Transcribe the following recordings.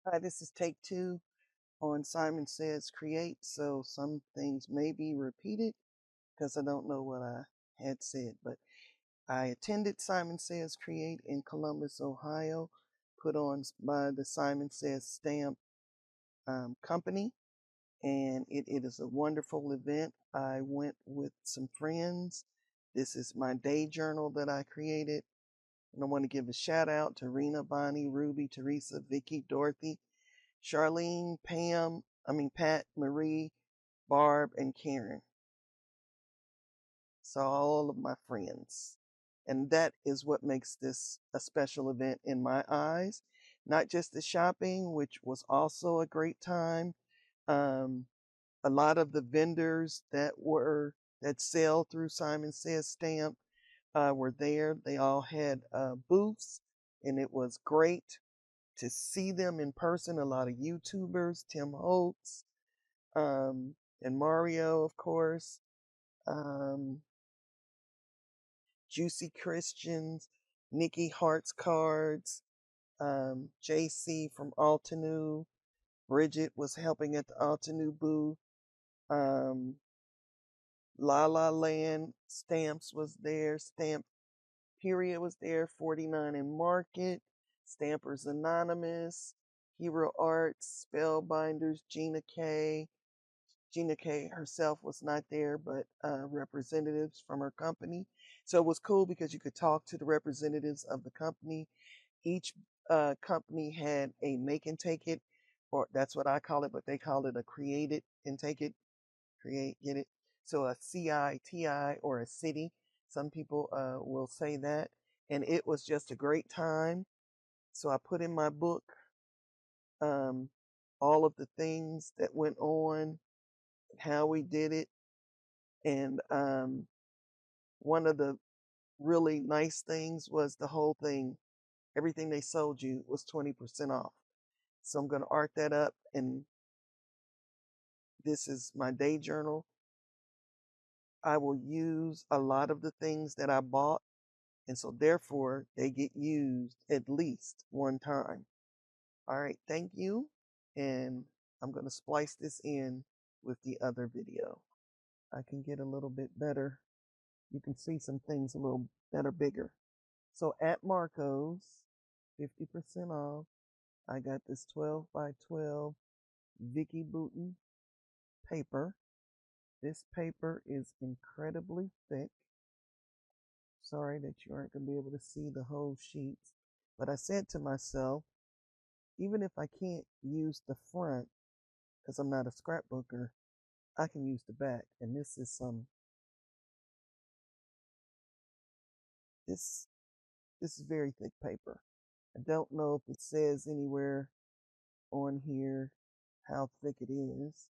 Hi, this is take two on Simon Says Create. So some things may be repeated because I don't know what I had said, but I attended Simon Says Create in Columbus, Ohio, put on by the Simon Says Stamp Company, and it is a wonderful event. I went with some friends. This is my day journal that I created, and I want to give a shout out to Rena, Bonnie, Ruby, Teresa, Vicky, Dorothy, Charlene, Pat, Marie, Barb, and Karen. So all of my friends. And that is what makes this a special event in my eyes. Not just the shopping, which was also a great time. Um, a lot of the vendors that sell through Simon Says Stamp were there. They all had booths, and it was great to see them in person. A lot of YouTubers, Tim Holtz, and Mario, of course, um, Juicy Christians, Nikki Hart's Cards, JC from Altenew, Bridget was helping at the Altenew booth, um, La La Land Stamps was there, Stamp Period was there, 49 in Market, Stampers Anonymous, Hero Arts, Spellbinders, Gina K. Gina K herself was not there, but representatives from her company. So it was cool because you could talk to the representatives of the company. Each company had a make and take it, or that's what I call it, but they call it a create it and take it, create, get it. So a CITI or a city. Some people will say that. And it was just a great time. So I put in my book um, all of the things that went on, how we did it. And one of the really nice things was the whole thing, everything they sold you was 20% off. So I'm going to art that up. And this is my day journal. I will use a lot of the things that I bought. And so therefore they get used at least one time. All right. Thank you. And I'm going to splice this in with the other video. I can get a little bit better. You can see some things a little better, bigger. So at Marco's, 50% off, I got this 12 by 12 Vicki Boutin paper. This paper is incredibly thick. Sorry that you aren't going to be able to see the whole sheets. But I said to myself, even if I can't use the front, because I'm not a scrapbooker, I can use the back. And this this is very thick paper. I don't know if it says anywhere on here how thick it is.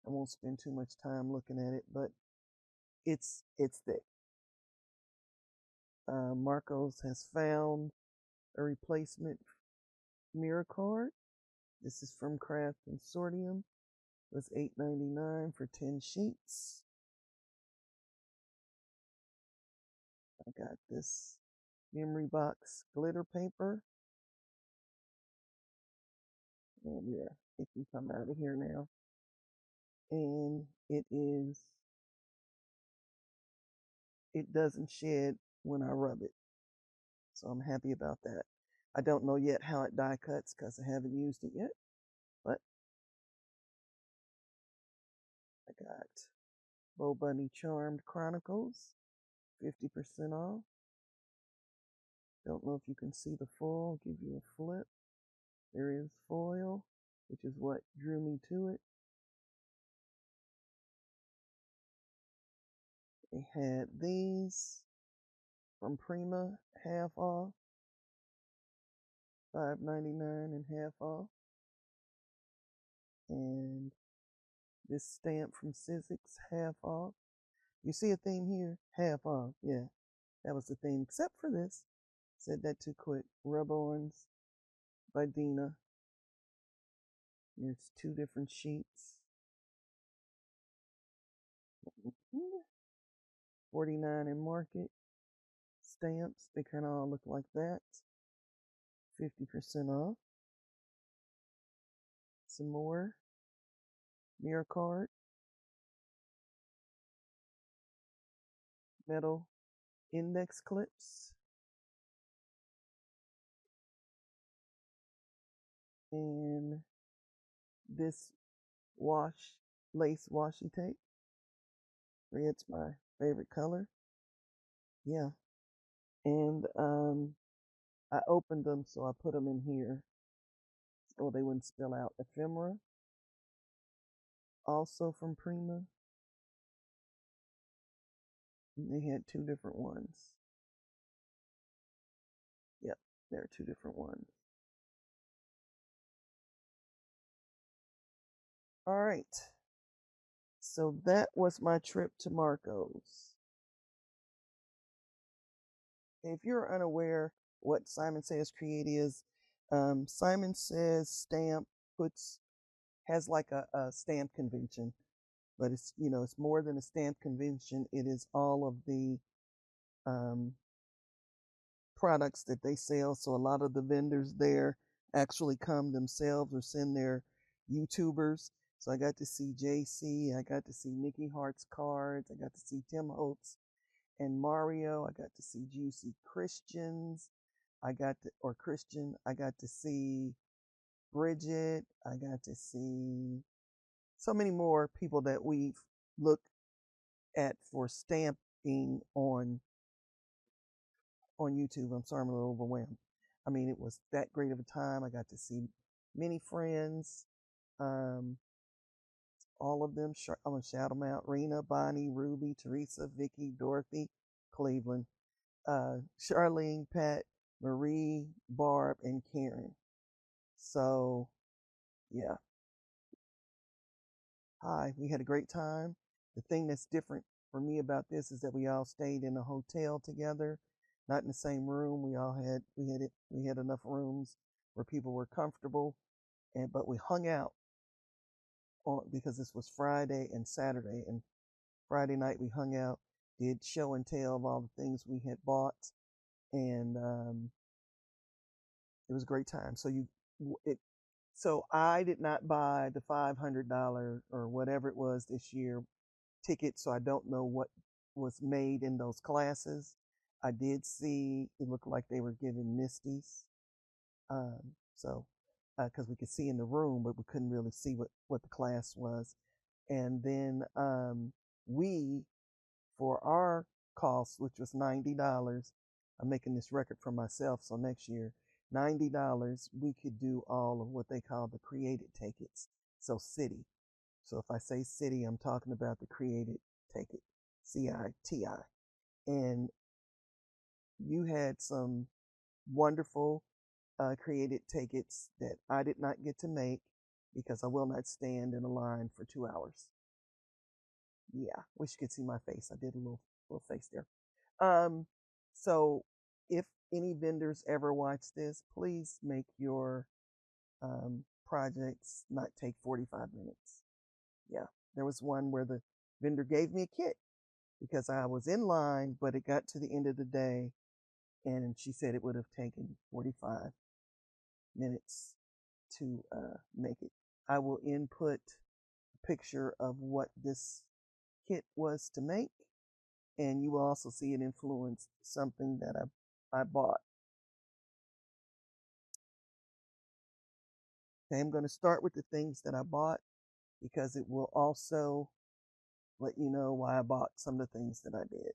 I won't spend too much time looking at it, but it's thick. Marcos has found a replacement mirror card. This is from Craft Consortium. It was $8.99 for 10 sheets. I got this memory box glitter paper. And yeah, it can come out of here now. And it doesn't shed when I rub it. So I'm happy about that. I don't know yet how it die cuts because I haven't used it yet, but I got Bo Bunny Charmed Chronicles, 50% off. Don't know if you can see the foil. I'll give you a flip. There is foil, which is what drew me to it. They had these from Prima, half off, $5.99 and half off. And this stamp from Sizzix, half off. You see a theme here? Half off. Yeah, that was the theme, except for this. Said that too quick. Rub-ons by Dina. There's two different sheets. 49 in Market. Stamps. They kind of all look like that. 50% off. Some more mirror card, metal index clips, and this wash lace washi tape. Red's my favorite color. Yeah. And I opened them, so I put them in here so they wouldn't spill out. Ephemera, also from Prima. They had two different ones. Yep, there are two different ones. All right. So that was my trip to Marco's. If you're unaware what Simon Says Create is, Simon Says Stamp puts has like a stamp convention, but it's more than a stamp convention. It is all of the um, products that they sell. So a lot of the vendors there actually come themselves or send their YouTubers. So I got to see JC, I got to see Nikki Hart's cards, I got to see Tim Holtz and Mario, I got to see Juicy Christians, I got to see Bridget, I got to see so many more people that we've looked at for stamping on YouTube. I'm sorry, I'm a little overwhelmed. I mean, it was that great of a time. I got to see many friends, um, all of them. I'm gonna shout them out: Rena, Bonnie, Ruby, Teresa, Vicky, Dorothy, Cleveland, Charlene, Pat, Marie, Barb, and Karen. So, yeah, hi, we had a great time. The thing that's different for me about this is that we all stayed in a hotel together, not in the same room. We had enough rooms where people were comfortable, and but we hung out on because this was Friday and Saturday, and Friday night we hung out, did show and tell of all the things we had bought, and it was a great time. It so I did not buy the $500 or whatever it was this year ticket, so I don't know what was made in those classes. I did see it looked like they were giving Misty's, um, so because we could see in the room, but we couldn't really see what the class was. And then we, for our cost, which was $90, I'm making this record for myself, so next year, $90, we could do all of what they call the created tickets. So city. So if I say city, I'm talking about the created ticket, CITI. And you had some wonderful created tickets that I did not get to make because I will not stand in a line for 2 hours. Yeah, wish you could see my face. I did a little face there. Um, so if any vendors ever watch this, please make your projects not take 45 minutes. Yeah, there was one where the vendor gave me a kit because I was in line, but it got to the end of the day and she said it would have taken 45 minutes to make it. I will input a picture of what this kit was to make, and you will also see it influenced something that I bought. Okay, I'm going to start with the things that I bought because it will also let you know why I bought some of the things that I did.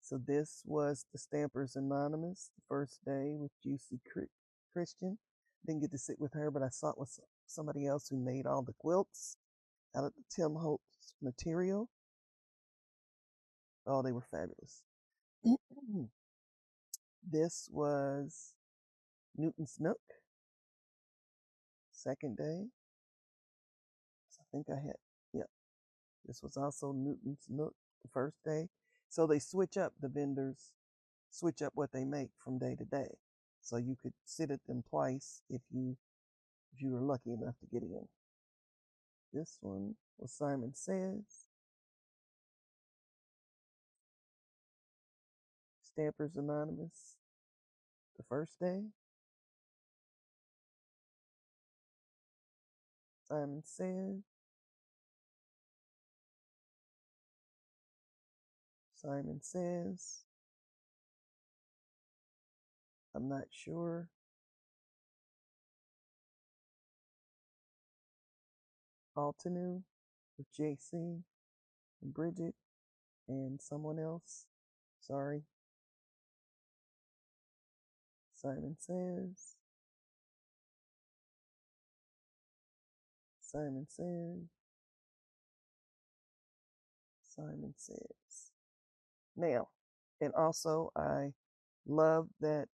So this was the Stampers Anonymous, the first day with Juicy Christian. Didn't get to sit with her, but I saw it with somebody else who made all the quilts out of the Tim Holtz material. Oh, they were fabulous. This was Newton's Nook, second day. So I think I had, yep. This was also Newton's Nook, the first day. So they switch up, the vendors switch up what they make from day to day. So you could sit at them twice if you were lucky enough to get in. This one was Simon Says. Stampers Anonymous, the first day. Simon says. Simon says. I'm not sure. Altenew with JC and Bridget and someone else. Sorry. Simon says. Simon says. Simon says. Now, and also I love that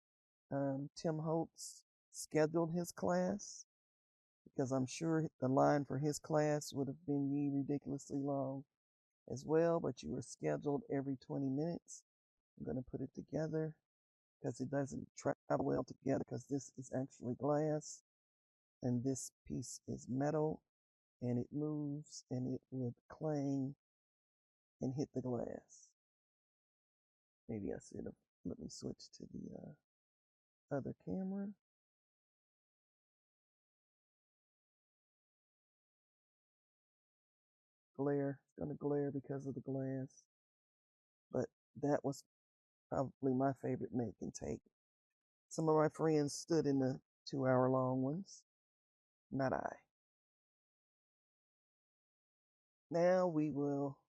Tim Holtz scheduled his class because I'm sure the line for his class would have been ye ridiculously long as well, but you were scheduled every 20 minutes. I'm going to put it together because it doesn't travel well together because this is actually glass and this piece is metal and it moves and it would clang and hit the glass. Maybe I should have let me switch to the other camera. Glare, it's going to glare because of the glass, but that was probably my favorite make and take. Some of my friends stood in the 2 hour long ones, not I. Now we will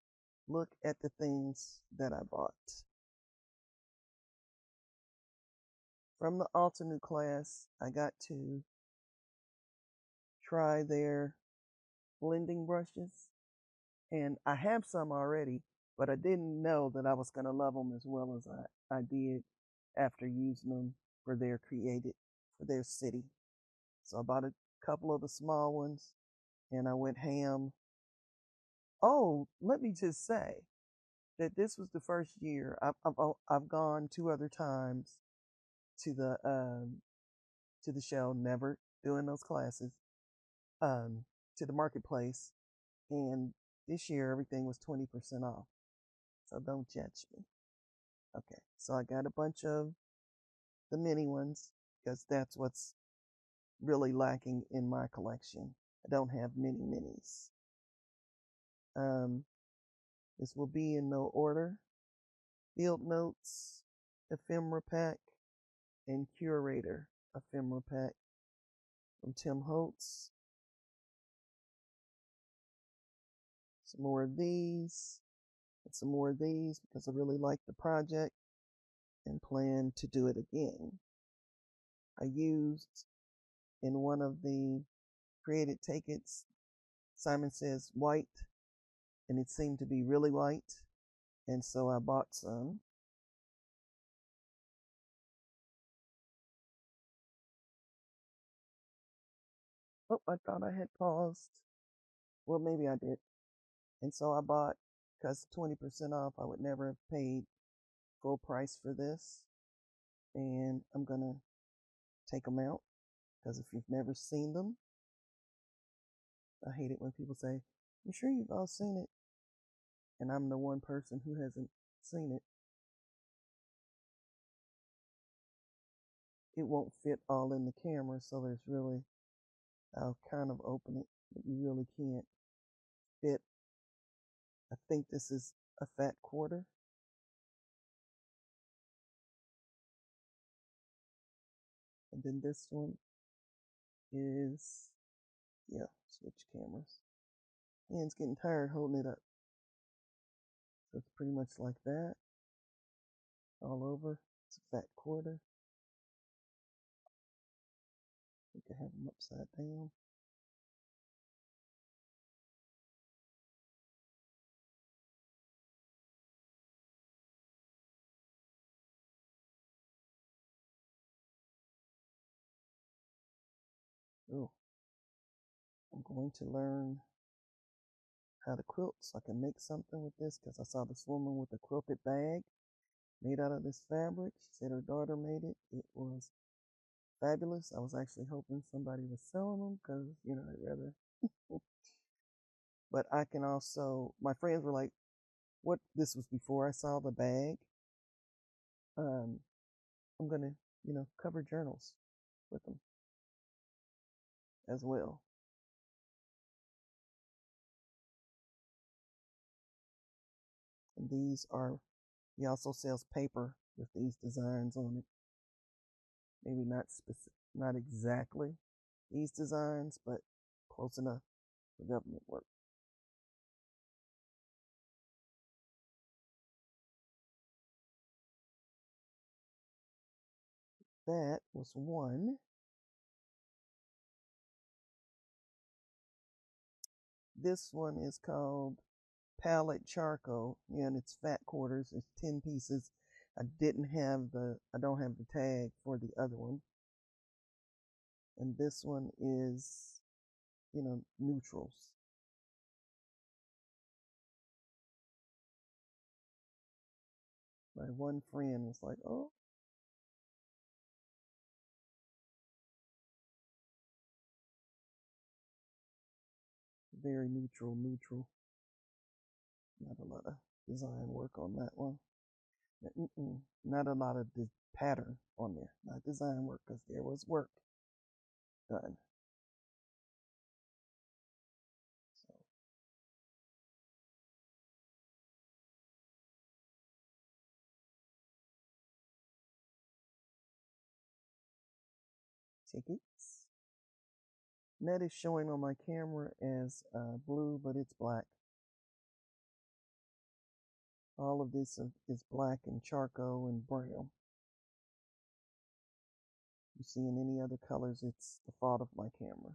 look at the things that I bought. From the Altenew class, I got to try their blending brushes, and I have some already, but I didn't know that I was going to love them as well as I did after using them for their city. So I bought a couple of the small ones, and I went ham. Oh, let me just say that this was the first year I've gone 2 other times to the show, never doing those classes, um, to the marketplace, and this year everything was 20% off. So don't judge me. Okay, so I got a bunch of the mini ones because that's what's really lacking in my collection. I don't have mini minis. This will be in no order. Field Notes, Ephemera Pack, and Curator Ephemera Pack from Tim Holtz. Some more of these, and some more of these because I really like the project and plan to do it again. I used in one of the created tickets, Simon Says white, and it seemed to be really white, and so I bought some. Oh, I thought I had paused. Well, maybe I did. And so I bought, because 20% off, I would never have paid full price for this. And I'm going to take them out because if you've never seen them, I hate it when people say, I'm sure you've all seen it. And I'm the one person who hasn't seen it. It won't fit all in the camera, so there's really, I'll kind of open it, but you really can't fit. I think this is a fat quarter. And then this one is, yeah, switch cameras. Hand's getting tired holding it up. So it's pretty much like that all over. It's a fat quarter. We can have them upside down. Oh, I'm going to learn how to quilt so I can make something with this because I saw this woman with a quilted bag made out of this fabric. She said her daughter made it. It was fabulous. I was actually hoping somebody was selling them because, I'd rather. But I can also, my friends were like, what? This was before I saw the bag. Um, I'm going to, cover journals with them as well. These are, he also sells paper with these designs on it. Maybe not not exactly these designs, but close enough for government work. That was one. This one is called Palette Charcoal, and it's fat quarters. It's 10 pieces. I don't have the tag for the other one. And this one is, neutrals. My one friend was like, oh, very neutral. Not a lot of design work on that one. Not a lot of the pattern on there. Not design work, because there was work done. So tickets. Net is showing on my camera as blue, but it's black. All of this is black and charcoal and brown. You see in any other colors, it's the fault of my camera.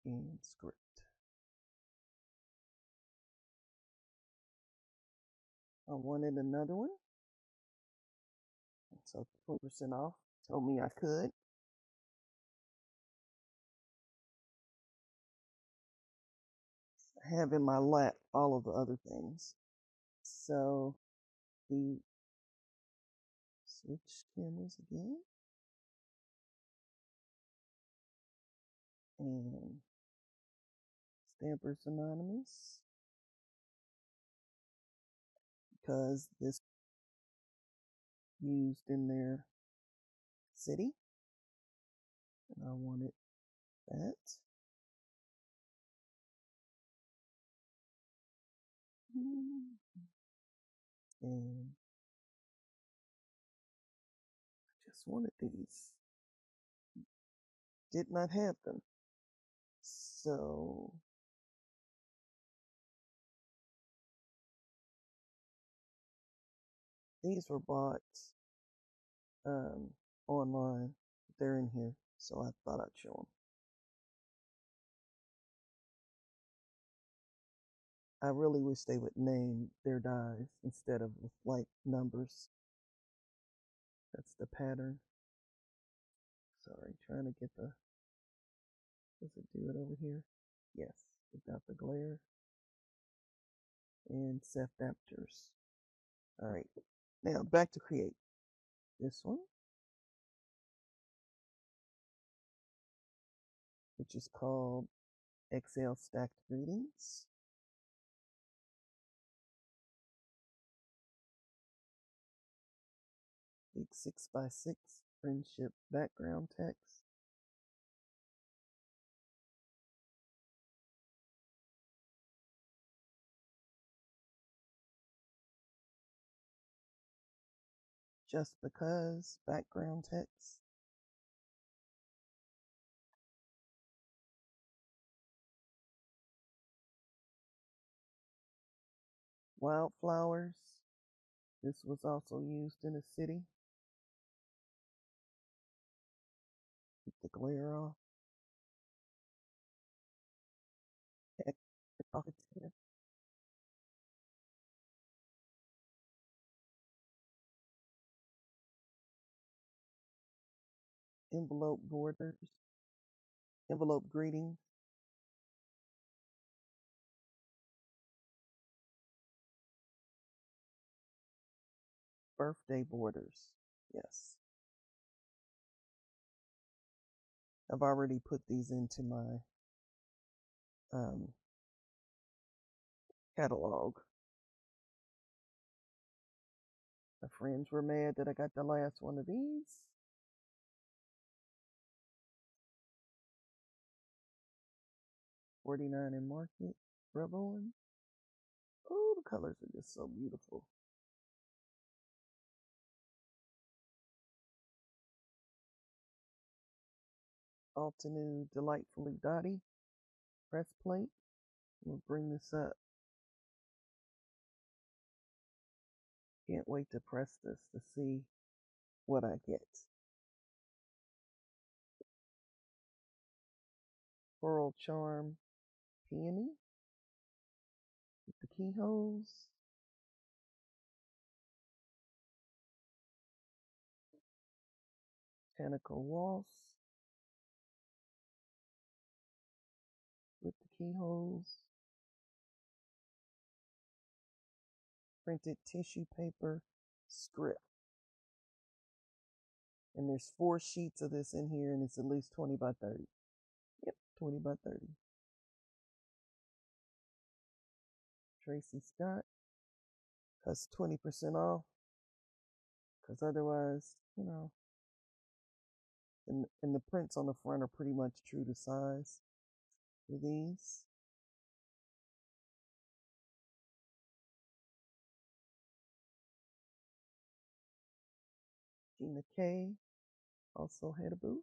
And script. I wanted another one, so 20% off. Told me I could. I have in my lap all of the other things. So the switch cameras again. And Stampers Anonymous. Because this used in their city. And I wanted that. And I just wanted these. Did not have them. So these were bought online. They're in here, so I thought I'd show them. I really wish they would name their dies instead of like numbers. That's the pattern. Sorry, trying to get the. Does it do it over here? Yes, without the glare. And self-adapters. All right, now back to create. This one, which is called Excel Stacked Greetings. Big 6x6 friendship background text. Just because background text. Wildflowers. This was also used in a city. Keep the glare off. Envelope borders. Envelope greetings. Birthday borders. Yes. I've already put these into my catalog. My friends were mad that I got the last one of these. $49 in Market, rub-on. Oh, the colors are just so beautiful. Altenew Delightfully Dotty press plate. We'll bring this up. Can't wait to press this to see what I get. Coral Charm Peony with the keyholes. Botanical Waltz with the keyholes. Printed tissue paper script. And there's 4 sheets of this in here, and it's at least 20 by 30. Yep, 20 by 30. Tracy Scott. That's 20% off. Because otherwise, you know, and the prints on the front are pretty much true to size for these. Gina K also had a booth.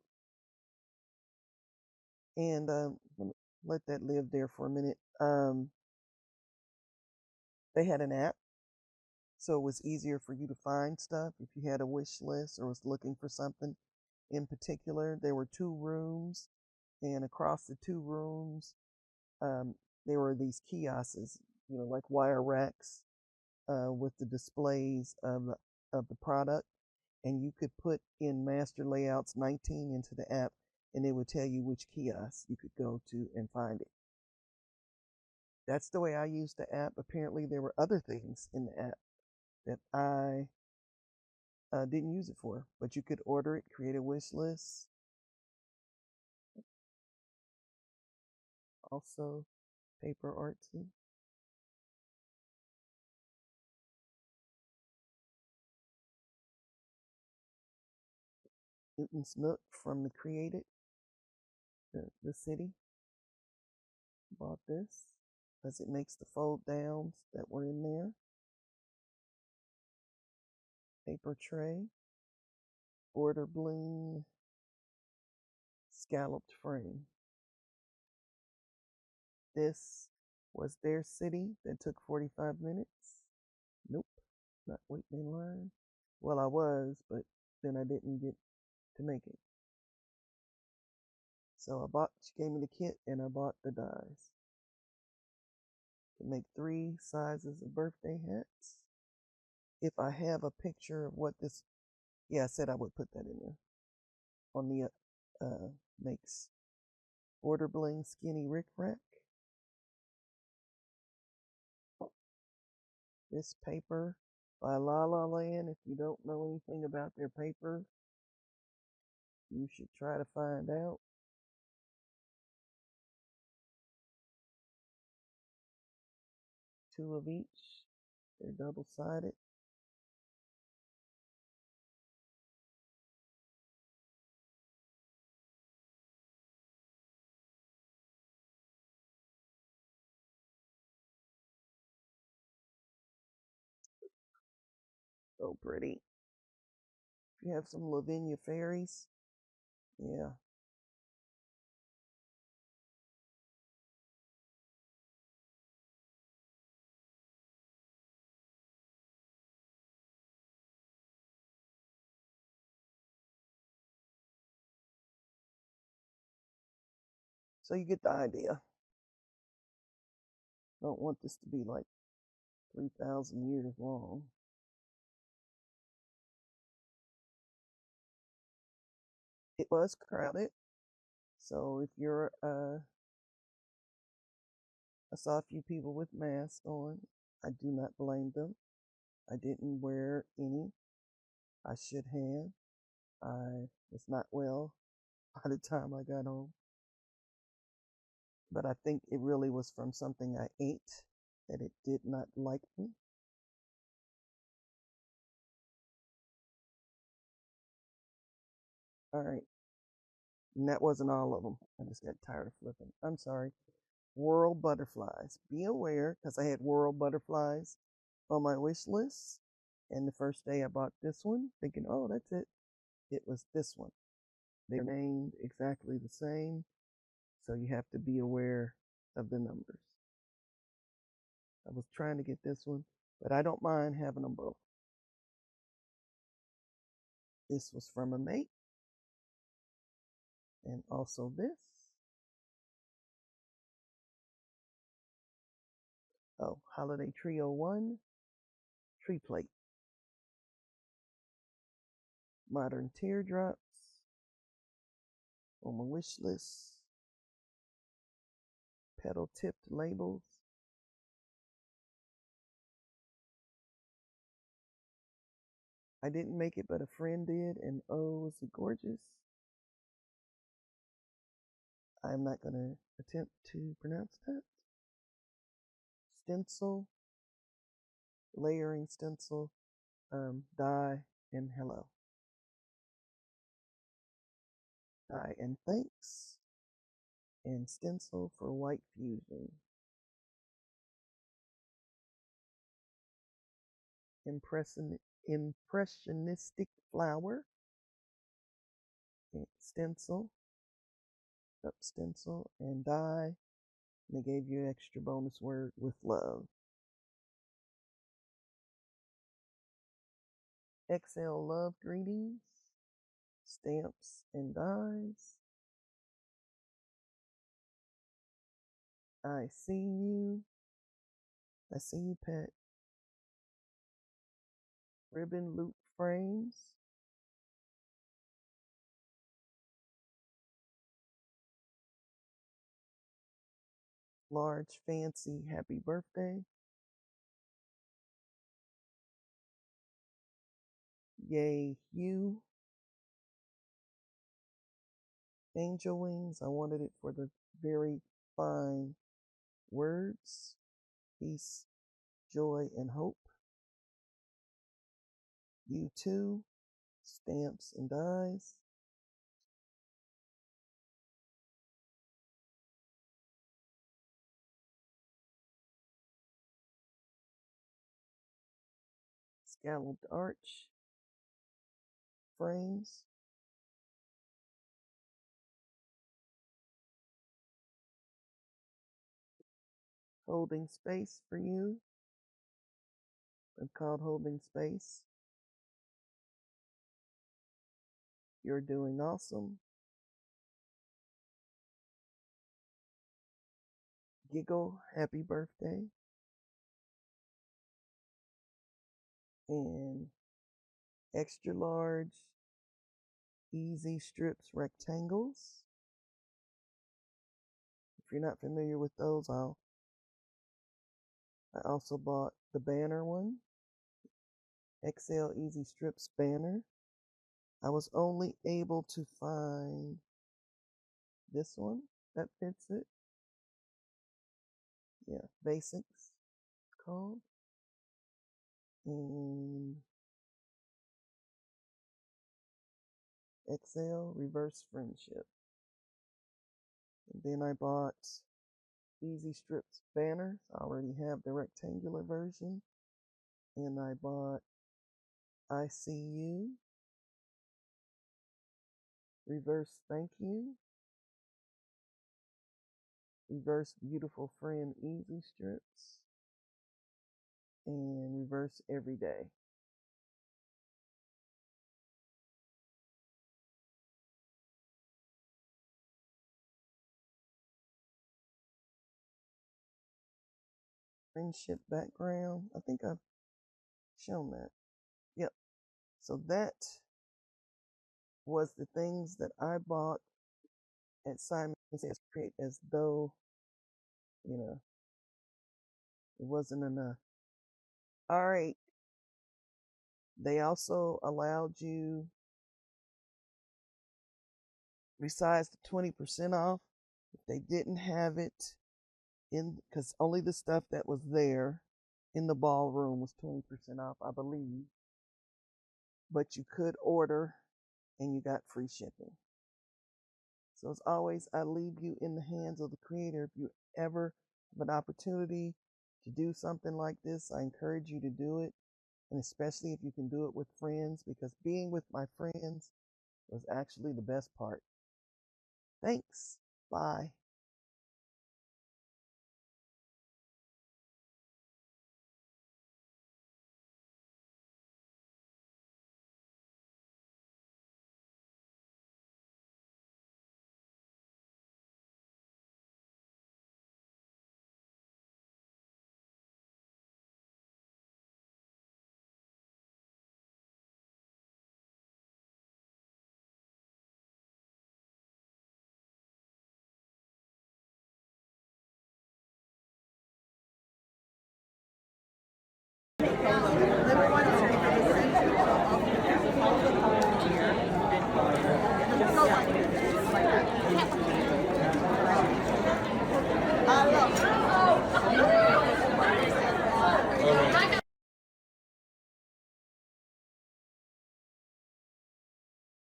And let that live there for a minute. They had an app, so it was easier for you to find stuff if you had a wish list or was looking for something in particular. There were 2 rooms, and across the 2 rooms, there were these kiosks, you know, like wire racks with the displays of the product, and you could put in master layouts 19 into the app, and it would tell you which kiosk you could go to and find it. That's the way I used the app. Apparently, there were other things in the app that I didn't use it for, but you could order it, create a wish list. Also, Paper Artsy. Newton's Nook from the Created, the city. Bought this because it makes the fold downs that were in there. Paper tray, border bling, scalloped frame. This was their city that took 45 minutes. Nope, not waiting in line. Well, I was, but then I didn't get to make it. So she gave me the kit and I bought the dies. To make 3 sizes of birthday hats. If I have a picture of what this, yeah, I said I would put that in there. On the makes border bling skinny rick rack. This paper by La La Land. If you don't know anything about their paper, you should try to find out. Two of each. They're double-sided. So pretty. If you have some Lavinia fairies, yeah. So you get the idea. Don't want this to be like 3,000 years long. It was crowded. So if you're, I saw a few people with masks on. I do not blame them. I didn't wear any. I should have. I was not well by the time I got home. But I think it really was from something I ate that it did not like me. All right. And that wasn't all of them. I just got tired of flipping. I'm sorry. World butterflies. Be aware, because I had world butterflies on my wish list. And the first day I bought this one, thinking, oh, that's it. It was this one. They're named exactly the same. So you have to be aware of the numbers. I was trying to get this one, but I don't mind having them both. This was from a mate. And also this. Oh, Holiday Trio 1, Tree Plate. Modern Teardrops on my wish list. Petal tipped labels. I didn't make it, but a friend did, and oh, was it gorgeous? I'm not going to attempt to pronounce that. Stencil, layering stencil, die, and hello. Die and thanks, and stencil for white fusion. Impressionistic flower, stencil, up stencil, and die. And they gave you an extra bonus word with love. XL love greetings, stamps and dies. I see you. I see you, pet. Ribbon loop frames. Large fancy happy birthday. Yay, you. Angel wings. I wanted it for the very fine words. Peace, joy, and hope. You too. Stamps and dies. Scalloped arch frames. Holding space for you. I'm called holding space. You're doing awesome. Giggle, happy birthday. And extra large, easy strips rectangles. If you're not familiar with those, I also bought the banner one, XL Easy Strips banner. I was only able to find this one that fits it. Yeah, Basics called. And XL Reverse Friendship. And then I bought Easy Strips banners. I already have the rectangular version. And I bought I See You, Reverse Thank You, Reverse Beautiful Friend Easy Strips, and Reverse Everyday. Friendship background. I think I've shown that. Yep. So that was the things that I bought at Simon Says Create, as though, it wasn't enough. All right. They also allowed you besides the 20% off, if they didn't have it in, because only the stuff that was there in the ballroom was 20% off, I believe. But you could order and you got free shipping. So as always, I leave you in the hands of the Creator. If you ever have an opportunity to do something like this, I encourage you to do it. And especially if you can do it with friends, because being with my friends was actually the best part. Thanks. Bye.